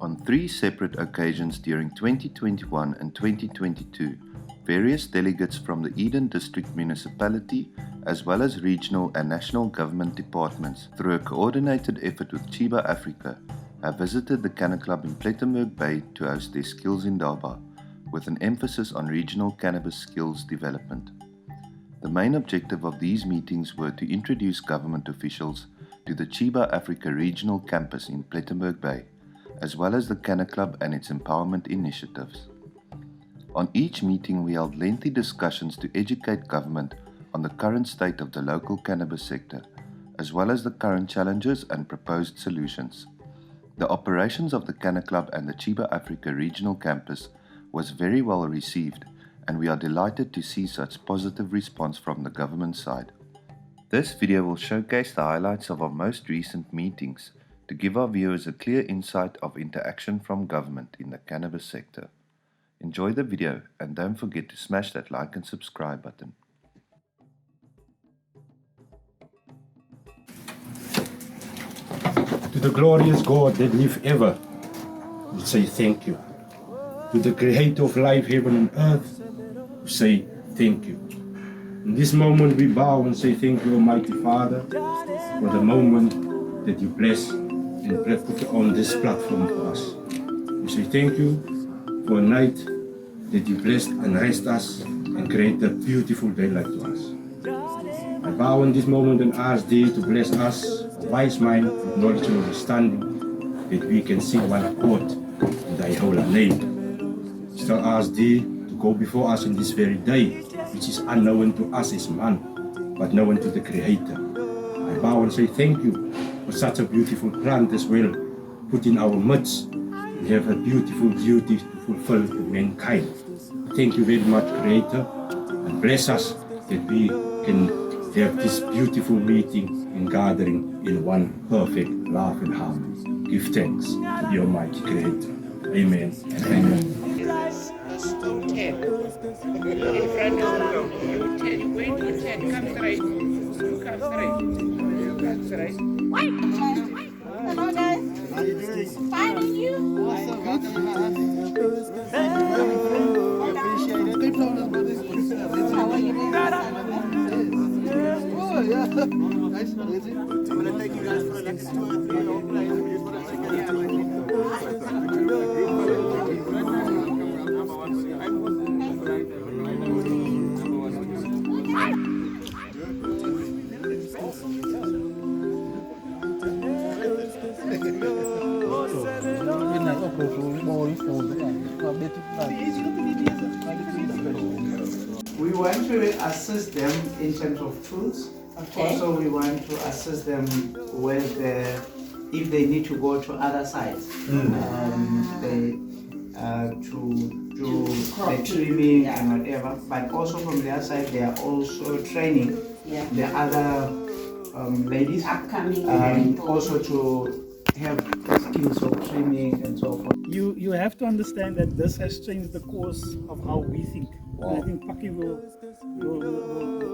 On 3 separate occasions during 2021 and 2022, various delegates from the Eden District Municipality as well as regional and national government departments, through a coordinated effort with Cheeba Africa, have visited the CannaClub in Plettenberg Bay to host their Skills Indaba, with an emphasis on regional cannabis skills development. The main objective of these meetings were to introduce government officials to the Cheeba Africa Regional Campus in Plettenberg Bay, as well as the CannaClub and its empowerment initiatives. On each meeting we held lengthy discussions to educate government on the current state of the local cannabis sector, as well as the current challenges and proposed solutions. The operations of the CannaClub and the Cheeba Africa Regional Campus was very well received, and we are delighted to see such positive response from the government side. This video will showcase the highlights of our most recent meetings to give our viewers a clear insight of interaction from government in the cannabis sector. Enjoy the video and don't forget to smash that like and subscribe button. To the glorious God that live ever, we say thank you. To the creator of life, heaven and earth, we say thank you. In this moment we bow and say thank you, Almighty Father, for the moment that you bless and put on this platform for us. We say thank you for a night that you blessed and rest us and create a beautiful daylight to us. I bow in this moment and ask thee to bless us, a wise mind with knowledge and understanding, that we can sing one accord in thy holy name. Still ask thee to go before us in this very day, which is unknown to us as man, but known to the Creator. I bow and say thank you for such a beautiful plant as well, put in our midst. We have a beautiful duty to fulfill to mankind. Thank you very much, Creator, and bless us that we can have this beautiful meeting and gathering in one perfect love and harmony. Give thanks to the Almighty Creator. Amen and amen. In front of you, 10, you wait to 10, come straight. You come straight. You come straight. Hello guys. How are you doing? Fine, and you? Awesome. I appreciate it. They told us about this. How are you doing? Oh, yeah. Nice. I'm going to take you guys for like 2 or 3 whole plays. We just want to check We want to assist them in terms of tools. Okay. Also, we want to assist them with if they need to go to other sites, to do the trimming and whatever. But also from their side, they are also training the other ladies Upcoming also to have skills of trimming and so forth. You have to understand that this has changed the course of how we think. Wow. And I think Paki will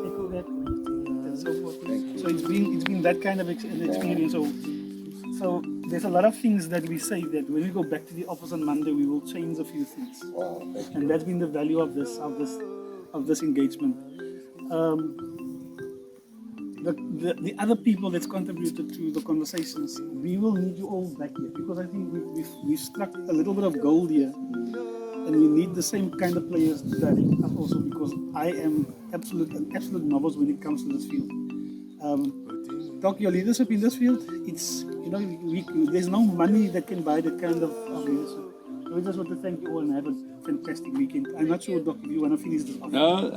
echo that and so forth. So it's been that kind of experience. So there's a lot of things that we say that when we go back to the office on Monday, we will change a few things. Wow, and that's been the value of this engagement. The other people that's contributed to the conversations, we will need you all back here, because I think we've struck a little bit of gold here, and we need the same kind of players starting up also, because I am an absolute novice when it comes to this field. Doc, your leadership in this field, it's, there's no money that can buy that kind of leadership. So we just want to thank you all and have a fantastic weekend. I'm not sure, Doc, if you want to finish this off. No,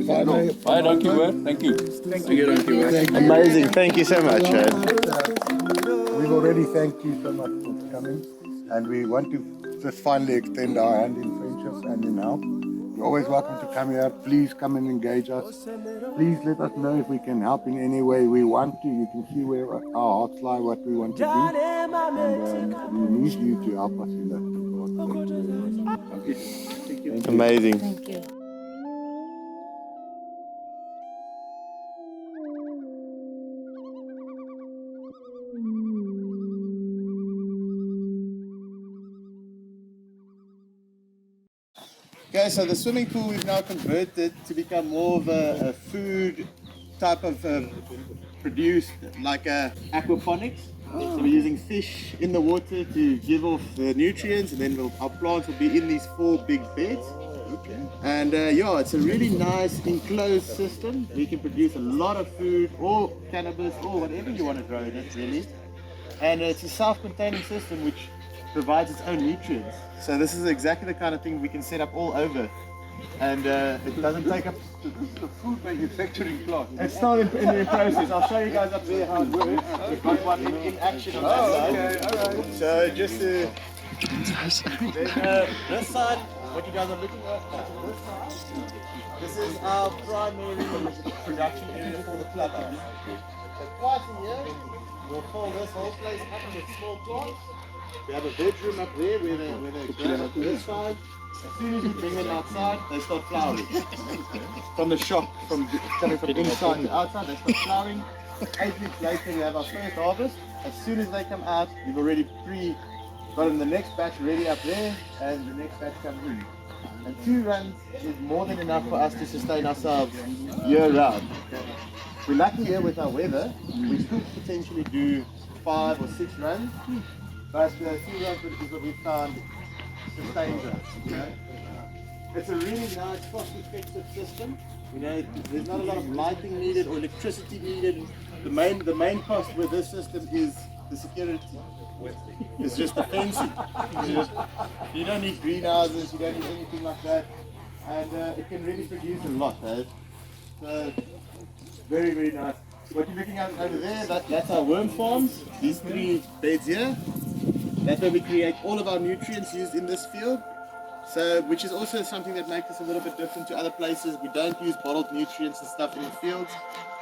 if I may. Bye, thank you. Thank you. Thank you. Amazing, thank you so much. We've already thanked you so much for coming, and we want to just finally extend our hand in friendship and in help. You're always welcome to come here. Please come and engage us. Please let us know if we can help in any way we want to. You can see where our hearts lie, what we want to do, and we need you to help us in that regard. Thank you. Amazing. Thank you. Okay, so the swimming pool we've now converted to become more of a food type of produce, like aquaponics. So we're using fish in the water to give off the nutrients, and then our plants will be in these 4 big beds. And yeah, it's a really nice enclosed system. We can produce a lot of food or cannabis or whatever you want to grow in it, really. And it's a self-containing system which provides its own nutrients. So this is exactly the kind of thing we can set up all over. And it doesn't take up... So this is a food manufacturing plant. It's still in the process. I'll show you guys up there how it works. We've got one in action on that side. Okay, alright. So just to... Then this side, what you guys are looking at, this side, this is our primary production area for the clubhouse. So twice a year, we'll fill this whole place up with small plants. We have a bedroom up there where they grow up this side. As soon as we bring them outside, they start flowering. From the shop, coming from inside to outside, they start flowering. 8 weeks later, we have our first harvest. As soon as they come out, we've already gotten the next batch ready up there, and the next batch comes in. And 2 runs is more than enough for us to sustain ourselves year round. We're lucky here with our weather. We could potentially do 5 or 6 runs, but 2 runs is what we found sustains us. You know? It's a really nice, cost-effective system. You know, there's not a lot of lighting needed or electricity needed. The main cost with this system is the security. It's just the fencing. You don't need greenhouses, you don't need anything like that. And it can really produce a lot, eh? So, very, very nice. What you're looking at over there, that's our worm farms. These 3 beds here. That's where we create all of our nutrients used in this field. So, which is also something that makes us a little bit different to other places. We don't use bottled nutrients and stuff in the fields.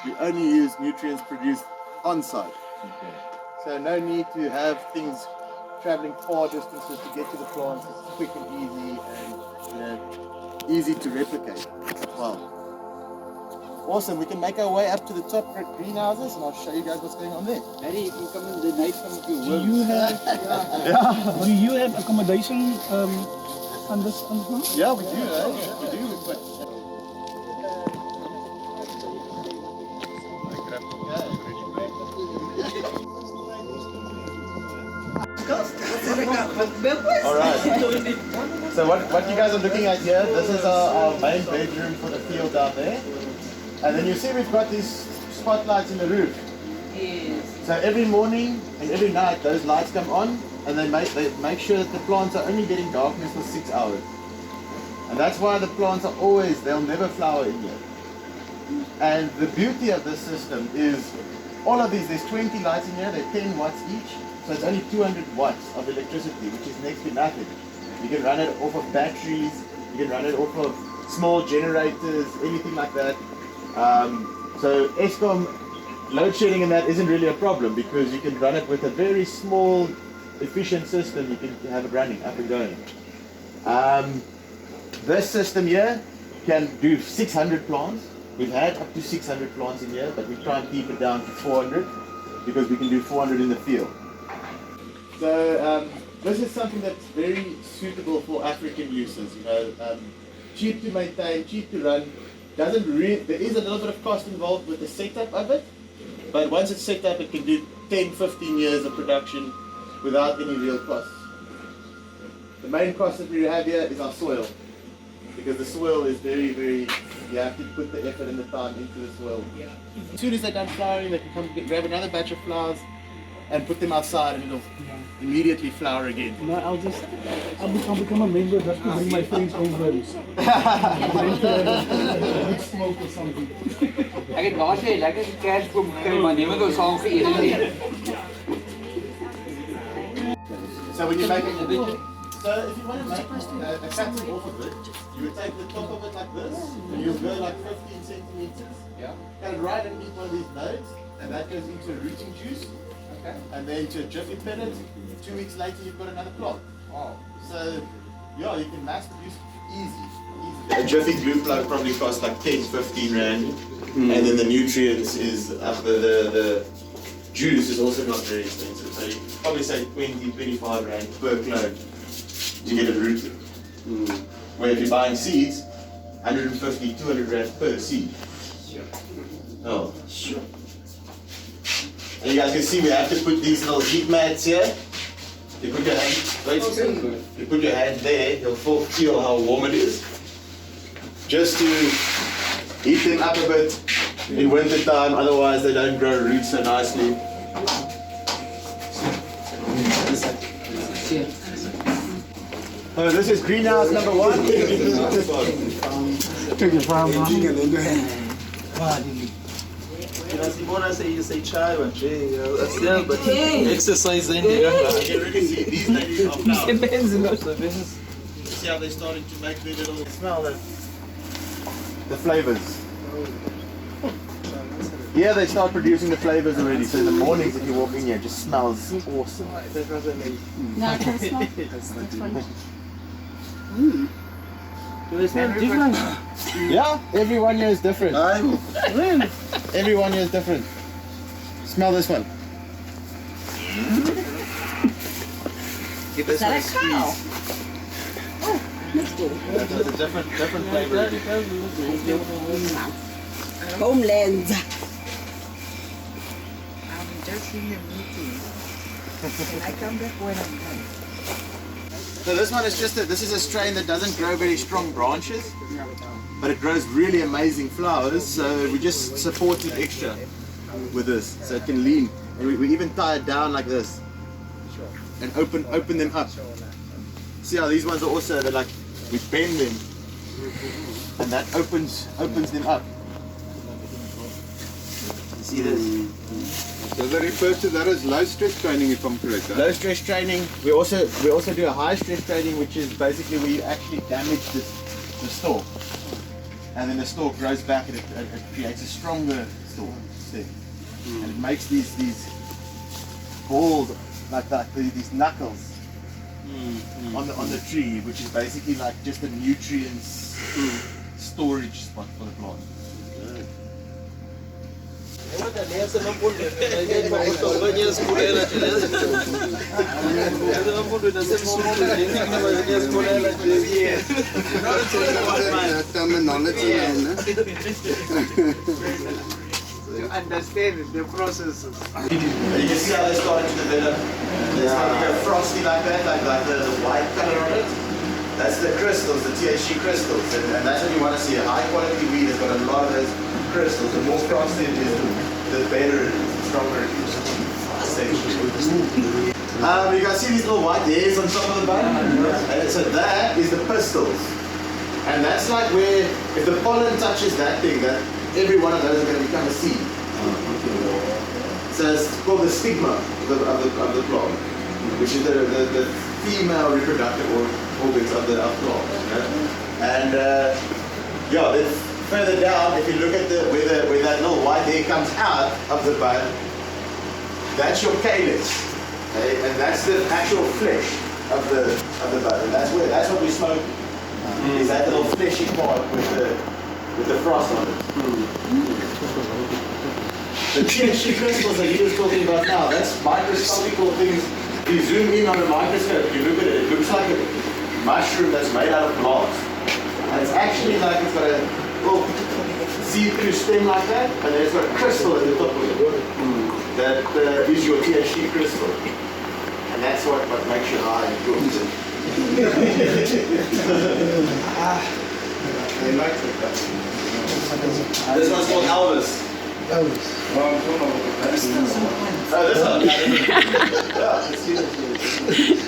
We only use nutrients produced on site. So no need to have things traveling far distances to get to the plants. It's quick and easy, and easy to replicate as well. Awesome, we can make our way up to the top greenhouses, and I'll show you guys what's going on there. Daddy, you can come in the night from your Do you have do you have accommodation on this one? Yeah, we do, we do. We put Alright. So what you guys are looking at here, this is our main bedroom for the field down there. And then you see we've got these spotlights in the roof. Yes. So every morning and every night those lights come on, and they make sure that the plants are only getting darkness for 6 hours. And that's why the plants are always, they'll never flower in here. And the beauty of this system is all of these, there's 20 lights in here, they're 10 watts each. So it's only 200 watts of electricity, which is next to nothing. You can run it off of batteries, you can run it off of small generators, anything like that. So ESCOM load shedding and that isn't really a problem because you can run it with a very small, efficient system. You can have it running, up and going. This system here can do 600 plants. We've had up to 600 plants in here, but we try and keep it down to 400 because we can do 400 in the field. So this is something that's very suitable for African uses. You know, cheap to maintain, cheap to run. There is a little bit of cost involved with the setup of it, but once it's set up, it can do 10, 15 years of production without any real costs. The main cost that we have here is our soil, because the soil is very, very, you have to put the effort and the time into the soil. Yeah. As soon as they're done flowering, they can come grab another batch of flowers and put them outside, and it'll immediately flower again. No, I'll become a member just to bring my friends over. Big smoke or something. Ek het laas jy lekker kersboom gekry, maar niemand wil saam geëet nie. So when you make it, so if you want to make a pattern off of it, you would take the top of it like this, and you'll go like 15 centimeters. Yeah. Cut it right underneath one of these nodes, and that goes into a rooting juice. Okay. And then to a jiffy pellet. 2 weeks later, you've got another plant. Wow. So yeah, you can mass produce easy. A jiffy glue plug probably costs like 10, 15 rand, and then the nutrients is the juice is also not very expensive. So you probably say 20, 25 rand per clone to get it rooted. Where if you're buying seeds, 150, 200 rand per seed. Oh. Sure. And you guys can see we have to put these little heat mats here. You put your hand, you put your hand there, you'll feel how warm it is. Just to heat them up a bit in winter time, otherwise they don't grow roots so nicely. Oh, this is greenhouse number 1. Exercise then. These ladies are now. See how they're starting to make their little smell the flavors. Yeah, they start producing the flavors already. So in the mornings, if you walk in here, it just smells awesome. No, I can smell. That's funny. Do they smell different? Yeah, everyone here is different. Everyone here is different. Smell this one. Give this Is that one a cow? Oh, let's go. That's a different flavor. Homeland. I'm just in a meeting. And I come back when I'm done. So this one is this is a strain that doesn't grow very strong branches, but it grows really amazing flowers. So we just support it extra with this, so it can lean. And we even tie it down like this and open them up. See how these ones are also, they're like, we bend them and that opens them up. You see this? So they refer to that as low stress training, if I'm correct. Low stress training. We also do a high stress training, which is basically where you actually damage the stalk, and then the stalk grows back and it creates a stronger stem, and it makes these balls like that, these knuckles on the tree, which is basically like just a nutrients storage spot for the plant. You understand the processes. You can see how they're starting to develop. They're starting to go frosty like that, like the white color on it. That's the crystals, the THC crystals, and that's what you want to see. A high quality weed has got a lot of those crystals. The more frosty it is, the better it is, the stronger it is. You can see these little white hairs on top of the bud. And so that is the pistils. And that's like where, if the pollen touches that thing, that every one of those are going to become a seed. So it's called the stigma of the plant, which is the female reproductive organs of the plant. And yeah, then further down, if you look at where that little white hair comes out of the bud, that's your calyx, okay? And that's the actual flesh of the bud, and that's what we smoke. Is that little fleshy part with the frost on it. The THC crystals that he was talking about now, that's microscopical things. If you zoom in on the microscope, you look at it, it looks like a mushroom that's made out of glass. And it's actually like it's got a little see-through stem like that, and then it's got a crystal at the top of it. That is your THC crystal. And that's what makes you high and good. This one's called Elvis. This one.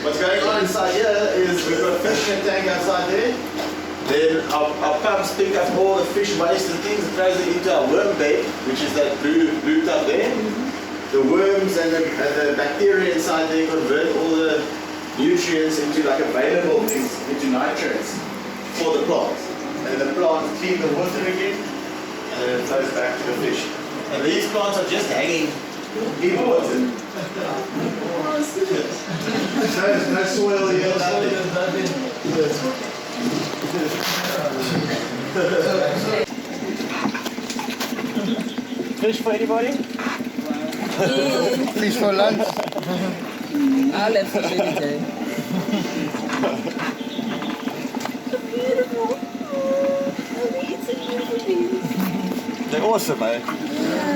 What's going on inside here is we've got a fishing tank outside there. Then our pumps pick up all the fish waste and things and throws it into our worm bed, which is that blue tub there. The worms and the bacteria inside there convert all the nutrients into like available things, into nitrates for the plants. And the plants clean the water again, and then it flows back to the fish. And these plants are just hanging in water. No soil here, nothing. Fish for anybody? Fish for lunch. I'll have fish any day. They're awesome, eh?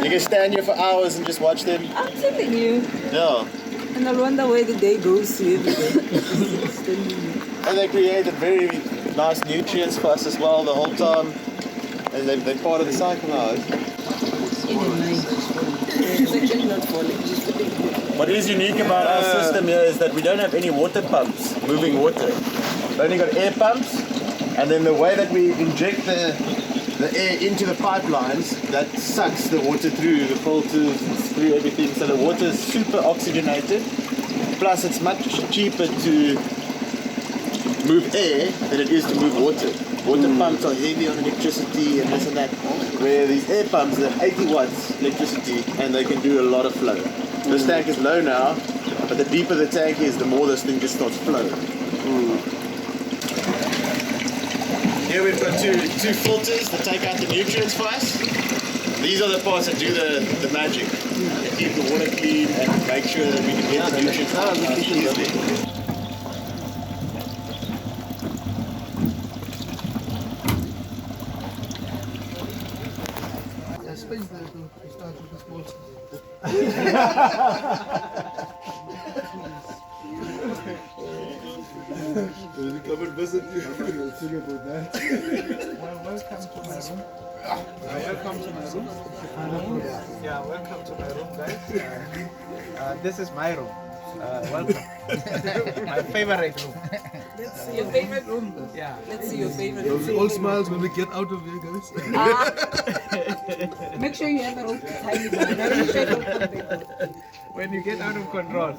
You can stand here for hours and just watch them. I'm telling you. Yeah. And I wonder where the day goes to. And they created very nice nutrients for us as well the whole time. And they're part of the cycle now. What is unique about our system here is that we don't have any water pumps moving water. We've only got air pumps, and then the way that we inject the air into the pipelines, that sucks the water through the filters, through everything, so the water is super oxygenated. Plus it's much cheaper to move air than it is to move water. Water pumps are heavy on electricity and this and that, where these air pumps are 80 watts electricity and they can do a lot of flow. This tank is low now, but the deeper the tank is, the more this thing just starts flowing. Here we've got two filters that take out the nutrients for us. These are the parts that do the magic. They keep the water clean and make sure that we can get the nutrients out easily. Come and visit you. Think about that. Well, welcome to my room. Welcome to my room. Yeah, welcome to my room, guys. This is my room. Welcome. My favorite room. Let's see your favorite room. Yeah. Let's see your favorite room. All smiles when we get out of here, guys. Make sure you have a rope tiny one. When you get out of control.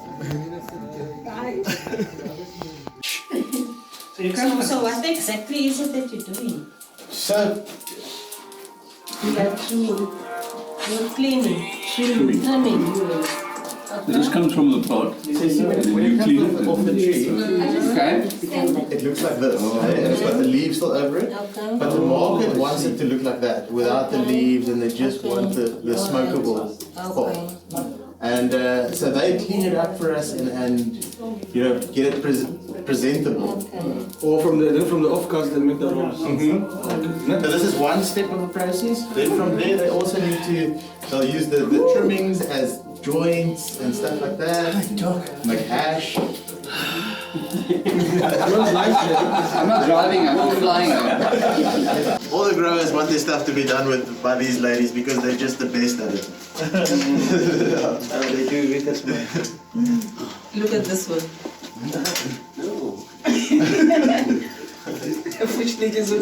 So what exactly is it that you're doing? So, You're cleaning, trimming. This comes from the pot, and then you clean it off the tree. Okay. it looks like this, and it's got the leaves still over it. Okay. But the market wants it to look like that, without the leaves, and they just want the smokable pulp. And so they clean it up for us and you know, get it presentable. Or from the offcast they make the rolls. So this is one step of the process. Then from there they also need to, they'll use the trimmings as joints and stuff like that. Make hash. I'm not driving, I'm flying. All the growers want their stuff to be done with by these ladies because they're just the best at it. They do with us, man. Look at this one. Which niggas are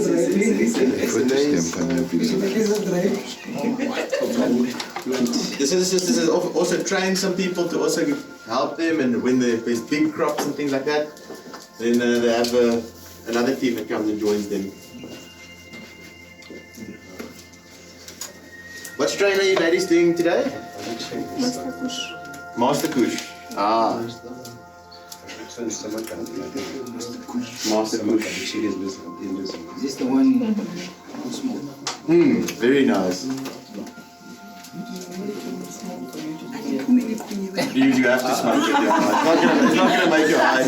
This is also train some people to also help them, and when there's big crops and things like that, then they have another team that comes and joins them. What strain are you ladies doing today? Master Kush. Ah. Master Kush. Is this the one small? Very nice. You have to smoke it. It's not gonna make your eyes.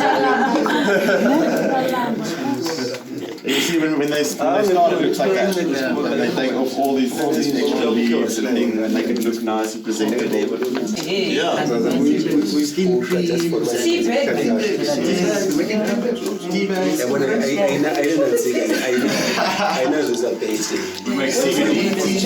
You see when they start, it looks like that. And they take off all these extra leaves and things and make it look nice and presentable. Yeah. Skin cream. See, red. Tea bags. I know there's a basic. We make CBD tea.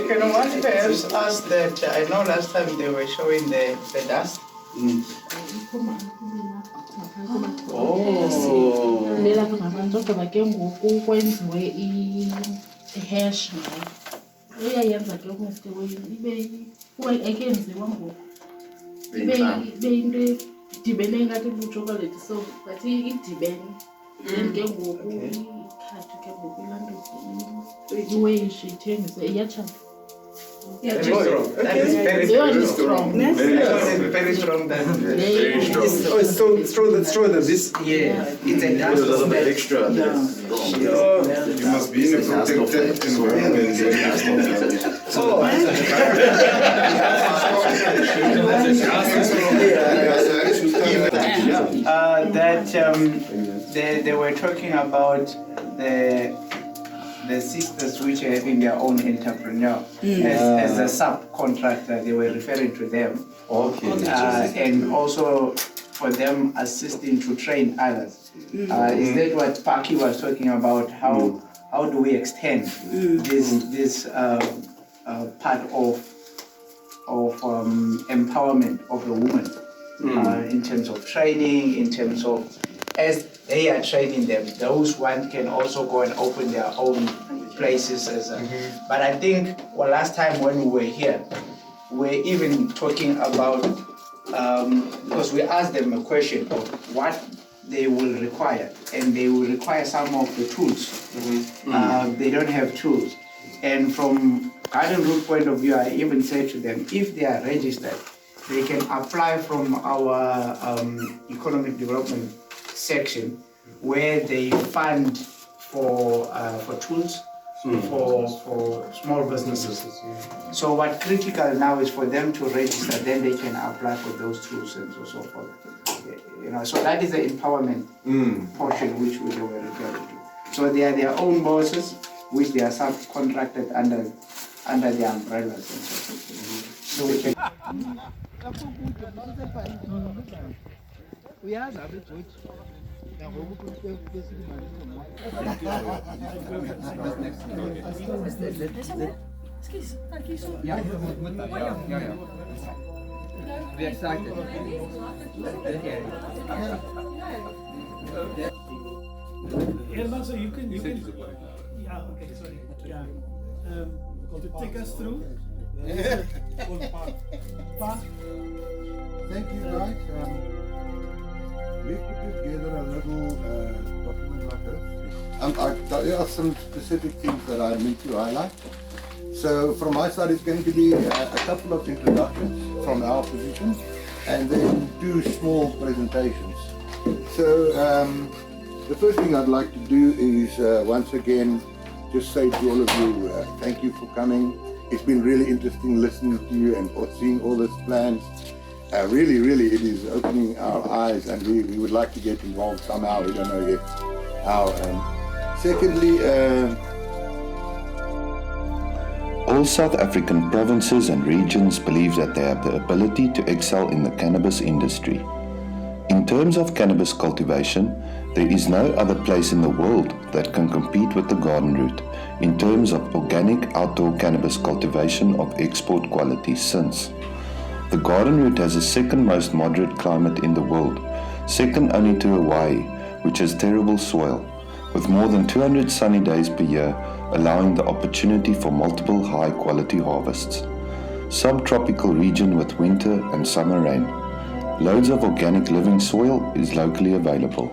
Can one perhaps ask that? I know last time they were showing the dust. Lelapha ngabantu ogqiba ke ngoku kwenziwe i-hash ngayo. Uyayenza ke umeste ibe akenziwa ngoku. Ibe into idibene ngathi buchocolate so but idibene. Then ke ngoku ikhathi ke ngoku ilantuza iway ithengise iyatshata. That is very strong. Very strong. Very strong. Oh, it's stronger than this? Yeah, it's a Put a little bit extra. You must be in a protected environment. that they were talking about the sisters which are having their own entrepreneur as a subcontractor. They were referring to them. And also for them assisting to train others. Is that what Paki was talking about? How do we extend this part of empowerment of the woman in terms of training, in terms of as they are training them, those one can also go and open their own places but I think last time when we were here, we're even talking about because we asked them a question of what they will require, and they will require some of the tools. They don't have tools, and from Garden Route point of view, I even said to them, if they are registered, they can apply from our economic development section, where they fund for tools for small businesses. So what critical now is for them to register, then they can apply for those tools and so forth. So that is the empowerment portion which we were referring to. So they are their own bosses, which they are subcontracted under the umbrellas and so forth. So we can. We're excited. So you can yeah, okay, sorry. Yeah. To take us through. Thank you guys. We put together a little document like this. There are some specific things that I need to highlight. So from my side, it's going to be a couple of introductions from our positions, and then 2 small presentations. So the first thing I'd like to do is once again just say to all of you, thank you for coming. It's been really interesting listening to you and seeing all these plans. Really, it is opening our eyes, and we would like to get involved somehow. We don't know yet how. Secondly, all South African provinces and regions believe that they have the ability to excel in the cannabis industry. In terms of cannabis cultivation, there is no other place in the world that can compete with the Garden Route in terms of organic outdoor cannabis cultivation of export quality, since the Garden Route has the second most moderate climate in the world, second only to Hawaii, which has terrible soil, with more than 200 sunny days per year, allowing the opportunity for multiple high-quality harvests. Subtropical region with winter and summer rain. Loads of organic living soil is locally available.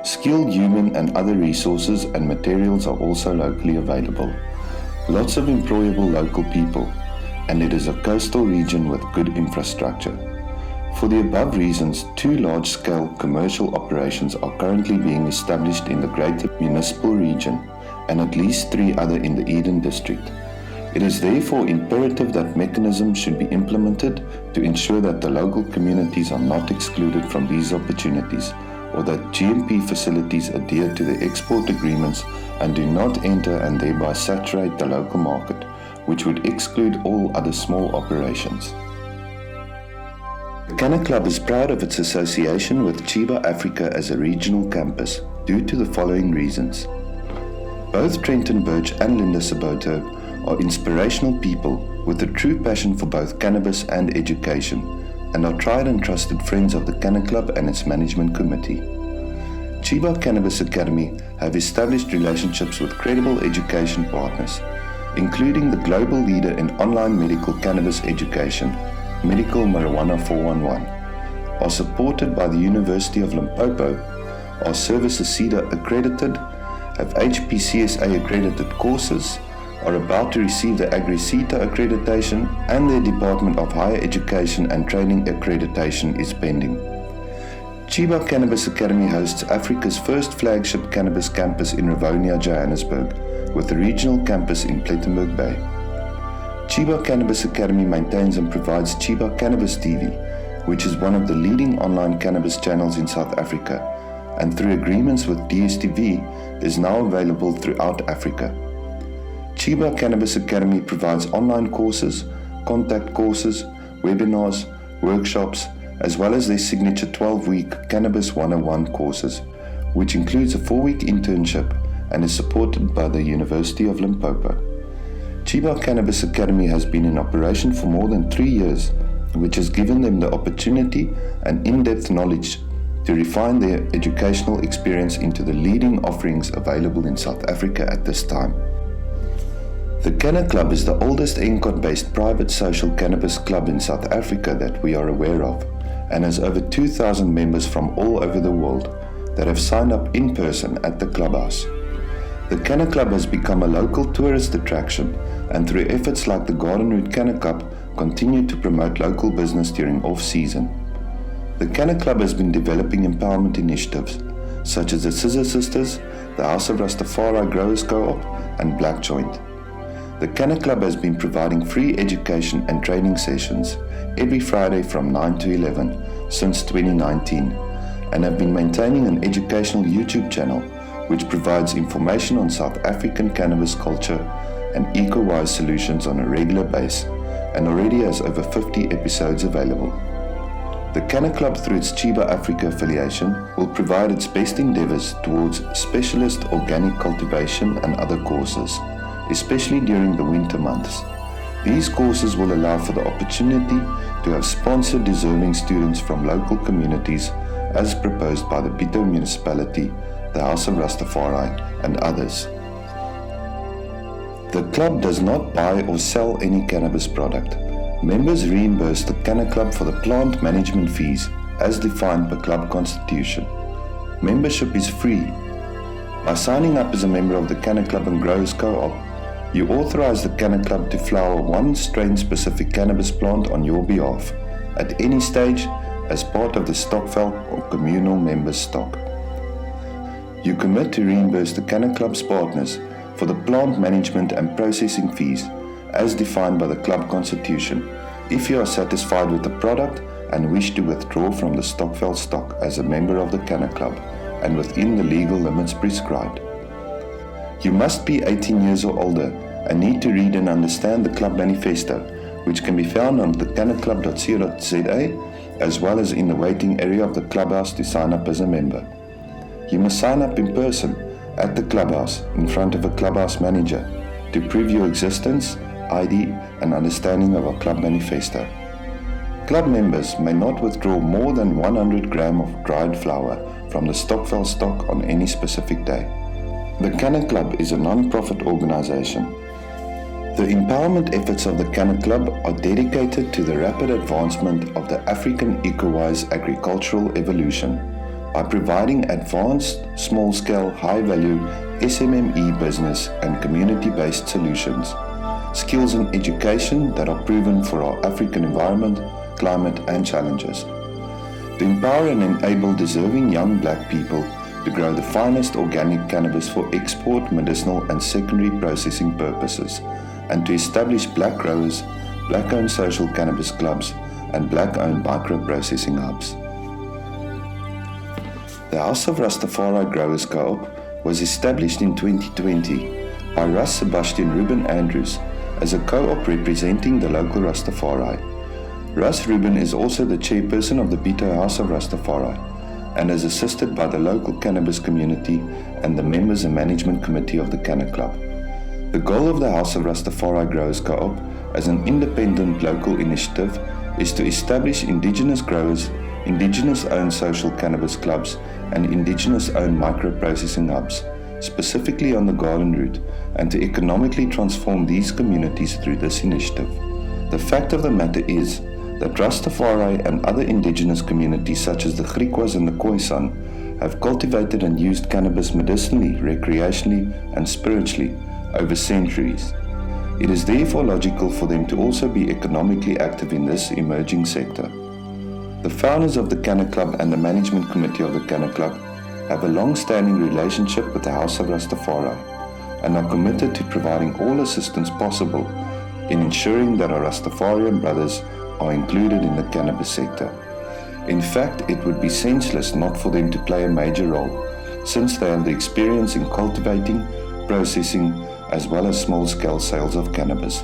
Skilled human and other resources and materials are also locally available. Lots of employable local people, and it is a coastal region with good infrastructure. For the above reasons, 2 large-scale commercial operations are currently being established in the greater municipal region, and at least 3 other in the Eden district. It is therefore imperative that mechanisms should be implemented to ensure that the local communities are not excluded from these opportunities, or that GMP facilities adhere to the export agreements and do not enter and thereby saturate the local market, which would exclude all other small operations. The CannaClub is proud of its association with Cheeba Africa as a regional campus due to the following reasons. Both Trenton Birch and Linda Saboto are inspirational people with a true passion for both cannabis and education, and are tried and trusted friends of the CannaClub and its management committee. Cheeba Cannabis Academy have established relationships with credible education partners, including the global leader in online medical cannabis education, Medical Marijuana 411, are supported by the University of Limpopo, are Services CEDA accredited, have HPCSA accredited courses, are about to receive the Agri-CETA accreditation, and their Department of Higher Education and Training accreditation is pending. Cheeba Cannabis Academy hosts Africa's first flagship cannabis campus in Rivonia, Johannesburg, with a regional campus in Plettenberg Bay. Cheeba Cannabis Academy maintains and provides Cheeba Cannabis TV, which is one of the leading online cannabis channels in South Africa, and through agreements with DSTV is now available throughout Africa. Cheeba Cannabis Academy provides online courses, contact courses, webinars, workshops, as well as their signature 12-week Cannabis 101 courses, which includes a 4-week internship and is supported by the University of Limpopo. Cheeba Cannabis Academy has been in operation for more than 3 years, which has given them the opportunity and in-depth knowledge to refine their educational experience into the leading offerings available in South Africa at this time. The CannaClub is the oldest ENCOT-based private social cannabis club in South Africa that we are aware of, and has over 2,000 members from all over the world that have signed up in person at the clubhouse. The CannaClub has become a local tourist attraction, and through efforts like the Garden Route Canna Cup, continue to promote local business during off-season. The CannaClub has been developing empowerment initiatives such as the Scissor Sisters, the House of Rastafari Growers Co-op, and Black Joint. The CannaClub has been providing free education and training sessions every Friday from 9 to 11 since 2019, and have been maintaining an educational YouTube channel which provides information on South African cannabis culture and eco-wise solutions on a regular basis, and already has over 50 episodes available. The CannaClub, through its Cheeba Africa affiliation, will provide its best endeavours towards specialist organic cultivation and other courses, especially during the winter months. These courses will allow for the opportunity to have sponsored deserving students from local communities as proposed by the Bitou Municipality, the House of Rastafari, and others. The club does not buy or sell any cannabis product. Members reimburse the CannaClub for the plant management fees as defined by club constitution. Membership is free. By signing up as a member of the CannaClub and Growers Co-op, you authorize the CannaClub to flower one strain-specific cannabis plant on your behalf, at any stage, as part of the Stokvel or communal members' stock. You commit to reimburse the CannaClub's partners for the plant management and processing fees, as defined by the club constitution, if you are satisfied with the product and wish to withdraw from the Stokvel stock as a member of the CannaClub and within the legal limits prescribed. You must be 18 years or older and need to read and understand the club manifesto, which can be found on the cannaclub.co.za, as well as in the waiting area of the clubhouse to sign up as a member. You must sign up in person at the clubhouse in front of a clubhouse manager to prove your existence, ID, and understanding of our club manifesto. Club members may not withdraw more than 100 grams of dried flower from the Stokvel stock on any specific day. The CannaClub is a non-profit organization. The empowerment efforts of the CannaClub are dedicated to the rapid advancement of the African eco-wise agricultural evolution by providing advanced, small-scale, high-value SMME business and community-based solutions, skills and education that are proven for our African environment, climate and challenges. To empower and enable deserving young black people to grow the finest organic cannabis for export, medicinal and secondary processing purposes, and to establish black growers, black-owned social cannabis clubs and black-owned micro-processing hubs. The House of Rastafari Growers Co-op was established in 2020 by Sebastian Ruben Andrews as a co-op representing the local Rastafari. Ruben is also the chairperson of the Bitou House of Rastafari and is assisted by the local cannabis community and the members and management committee of the CannaClub. The goal of the House of Rastafari Growers Co-op as an independent local initiative is to establish indigenous growers, indigenous-owned social cannabis clubs and indigenous-owned micro-processing hubs, specifically on the Garden Route, and to economically transform these communities through this initiative. The fact of the matter is that Rastafari and other indigenous communities such as the Griquas and the Khoisan have cultivated and used cannabis medicinally, recreationally and spiritually over centuries. It is therefore logical for them to also be economically active in this emerging sector. The founders of the CannaClub and the management committee of the CannaClub have a long-standing relationship with the House of Rastafari and are committed to providing all assistance possible in ensuring that our Rastafarian brothers are included in the cannabis sector, In fact, it would be senseless not for them to play a major role, since they have the experience in cultivating, processing, as well as small-scale sales of cannabis.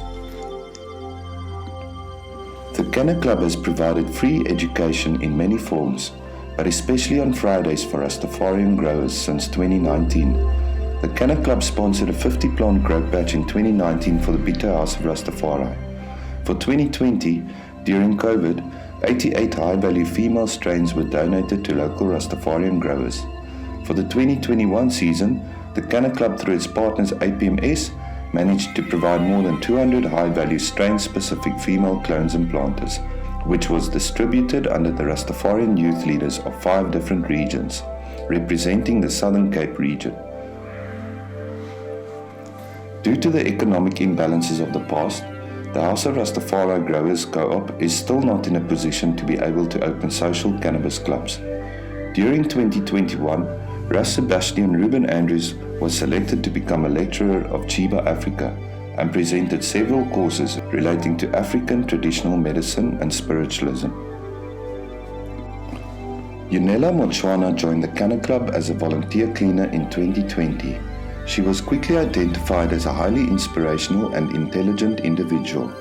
The CannaClub has provided free education in many forms, but especially on Fridays for Rastafarian growers since 2019. The CannaClub sponsored a 50-plant grow patch in 2019 for the Bitou House of Rastafari. For 2020, during COVID, 88 high-value female strains were donated to local Rastafarian growers. For the 2021 season, the CannaClub, through its partners APMS, managed to provide more than 200 high-value strain-specific female clones and planters, which was distributed under the Rastafarian youth leaders of 5 different regions, representing the Southern Cape region. Due to the economic imbalances of the past, the House of Rastafari Growers Co-op is still not in a position to be able to open social cannabis clubs. During 2021, Sebastian Ruben was selected to become a lecturer of Cheeba Africa and presented several courses relating to African traditional medicine and spiritualism. Yunela Mochwana joined the CannaClub as a volunteer cleaner in 2020. She was quickly identified as a highly inspirational and intelligent individual.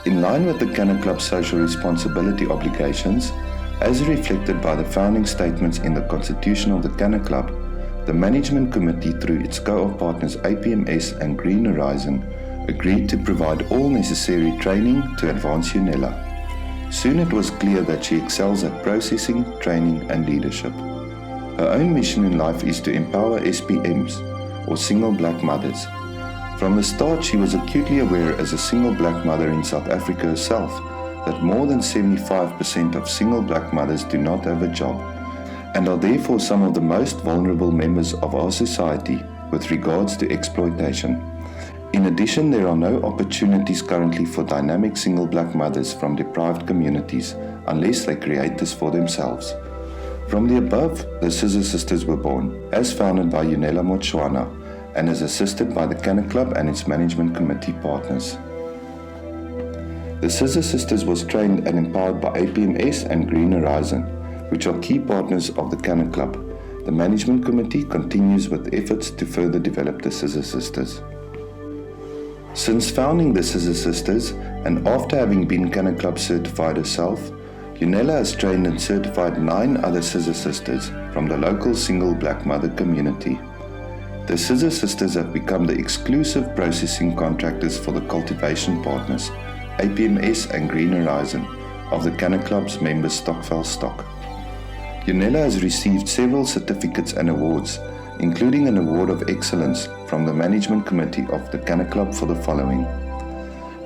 In line with the CannaClub's social responsibility obligations, as reflected by the founding statements in the Constitution of the CannaClub, the Management Committee, through its co-op partners APMS and Green Horizon, agreed to provide all necessary training to advance Yunela. Soon it was clear that she excels at processing, training and leadership. Her own mission in life is to empower SPMs, or single black mothers. From the start, she was acutely aware as a single black mother in South Africa herself that more than 75% of single black mothers do not have a job and are therefore some of the most vulnerable members of our society with regards to exploitation. In addition, there are no opportunities currently for dynamic single black mothers from deprived communities unless they create this for themselves. From the above, the Scissor Sisters were born, as founded by Yunela Mochwana, and is assisted by the CannaClub and its management committee partners. The Scissor Sisters was trained and empowered by APMS and Green Horizon, which are key partners of the CannaClub. The management committee continues with efforts to further develop the Scissor Sisters. Since founding the Scissor Sisters, and after having been CannaClub certified herself, Yunela has trained and certified 9 other Scissor Sisters from the local single black mother community. The Scissor Sisters have become the exclusive processing contractors for the cultivation partners, APMS and Green Horizon, of the CannaClub's members Stokvel stock. Yunela has received several certificates and awards, including an Award of Excellence from the Management Committee of the CannaClub for the following: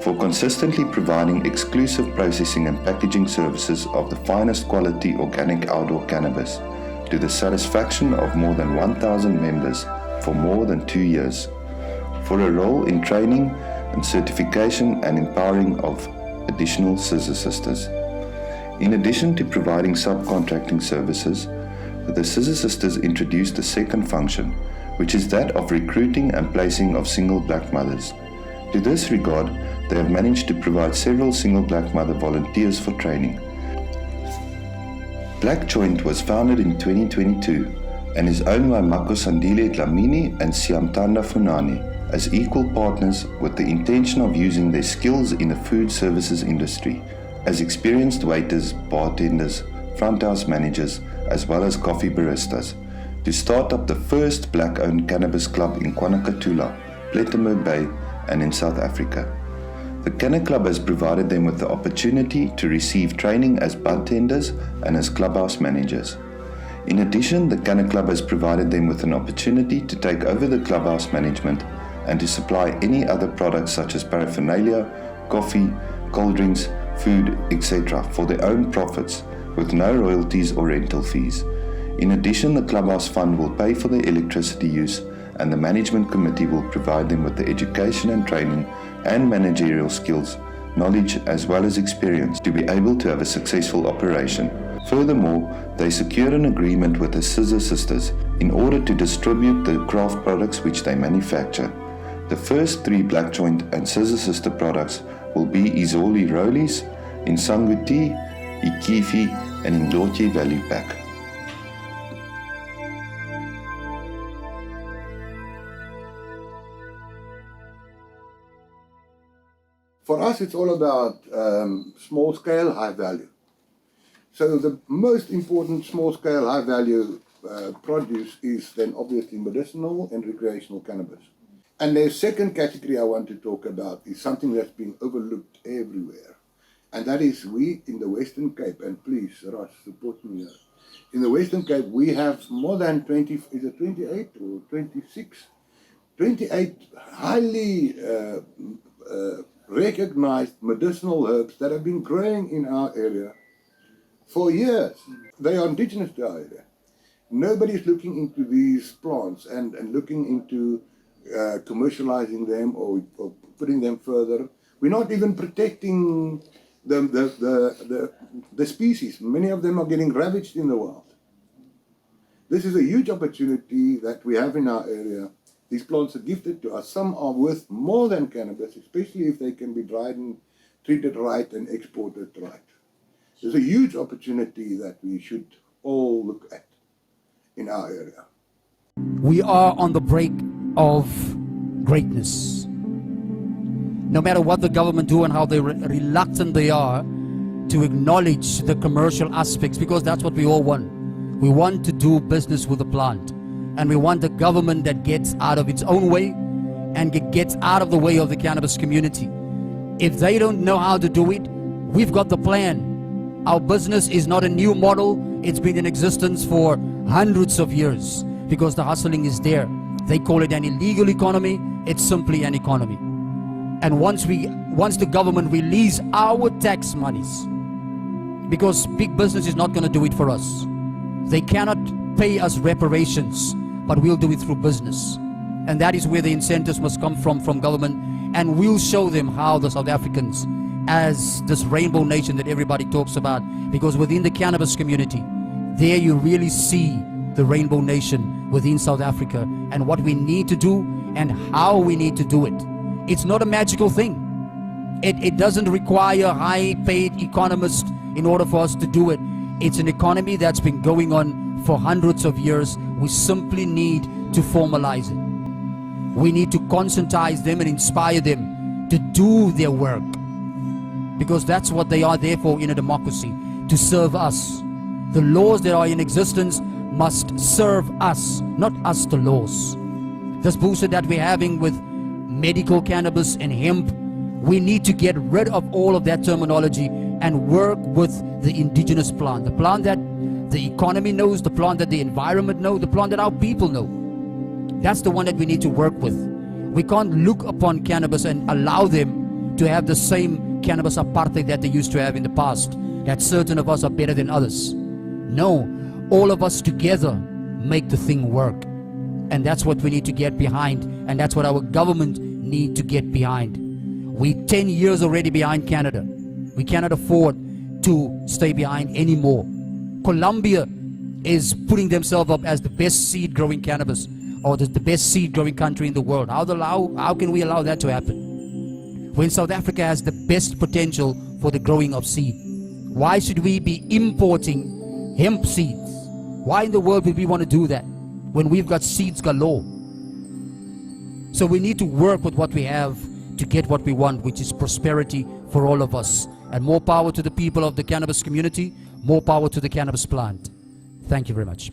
for consistently providing exclusive processing and packaging services of the finest quality organic outdoor cannabis to the satisfaction of more than 1,000 members for more than 2 years, for a role in training and certification and empowering of additional Scissor Sisters. In addition to providing subcontracting services, the Scissor Sisters introduced a second function, which is that of recruiting and placing of single black mothers. To this regard, they have managed to provide several single black mother volunteers for training. Black Joint was founded in 2022 and is owned by Mako Sandile Dlamini and Siamtanda Funani as equal partners with the intention of using their skills in the food services industry as experienced waiters, bartenders, front house managers, as well as coffee baristas, to start up the first black-owned cannabis club in KwaNakatula, Plettenberg Bay, and in South Africa. The CannaClub has provided them with the opportunity to receive training as bartenders and as clubhouse managers. In addition, the CannaClub has provided them with an opportunity to take over the clubhouse management and to supply any other products such as paraphernalia, coffee, cold drinks, food, etc. for their own profits with no royalties or rental fees. In addition, the clubhouse fund will pay for their electricity use and the management committee will provide them with the education and training and managerial skills, knowledge as well as experience to be able to have a successful operation. Furthermore, they secured an agreement with the Scissor Sisters in order to distribute the craft products which they manufacture. The first 3 Black Joint and Scissor Sister products will be Izoli Rollies, Insangu Tea, Ikifi en Indotje Valley Pack. For us, it's all about small scale, high value. So the most important small scale, high value produce is then obviously medicinal and recreational cannabis. And the second category I want to talk about is something that's been overlooked everywhere. And that is we in the Western Cape, and please, Ras, support me here. In the Western Cape, we have more than 20, is it 28 or 26? 28 highly recognized medicinal herbs that have been growing in our area for years. They are indigenous to our area. Nobody's looking into these plants and looking into commercializing them or putting them further. We're not even protecting the species. Many of them are getting ravaged in the wild. This is a huge opportunity that we have in our area. These plants are gifted to us. Some are worth more than cannabis, especially if they can be dried and treated right and exported right. There's a huge opportunity that we should all look at in our area. We are on the brink of greatness. No matter what the government do and how reluctant they are to acknowledge the commercial aspects, because that's what we all want. We want to do business with the plant. And we want a government that gets out of its own way and gets out of the way of the cannabis community. If they don't know how to do it, we've got the plan. Our business is not a new model. It's been in existence for hundreds of years because the hustling is there. They call it an illegal economy. It's simply an economy. And once the government release our tax monies, because big business is not going to do it for us. They cannot pay us reparations, but we'll do it through business. And that is where the incentives must come from government, and we'll show them how the South Africans, as this rainbow nation that everybody talks about, because within the cannabis community, there you really see the rainbow nation within South Africa and what we need to do and how we need to do it. It's not a magical thing. It doesn't require high-paid economists in order for us to do it. It's an economy that's been going on for hundreds of years. We simply need to formalize it. We need to conscientize them and inspire them to do their work, because that's what they are there for in a democracy, to serve us. The laws that are in existence must serve us, not us the laws. This bullshit that we're having with medical cannabis and hemp, we need to get rid of all of that terminology and work with the indigenous plant, the plant that the economy knows, the plant that the environment knows, the plant that our people know. That's the one that we need to work with. We can't look upon cannabis and allow them to have the same cannabis apartheid that they used to have in the past, that certain of us are better than others. No, all of us together make the thing work. And that's what we need to get behind, and that's what our government need to get behind. We're 10 years already behind Canada. We cannot afford to stay behind anymore. Colombia is putting themselves up as the best seed growing cannabis, or the best seed growing country in the world. How can we allow that to happen when South Africa has the best potential for the growing of seed? Why should we be importing hemp seeds? Why in the world would we want to do that when we've got seeds galore? So we need to work with what we have to get what we want, which is prosperity for all of us. And more power to the people of the cannabis community, more power to the cannabis plant. Thank you very much.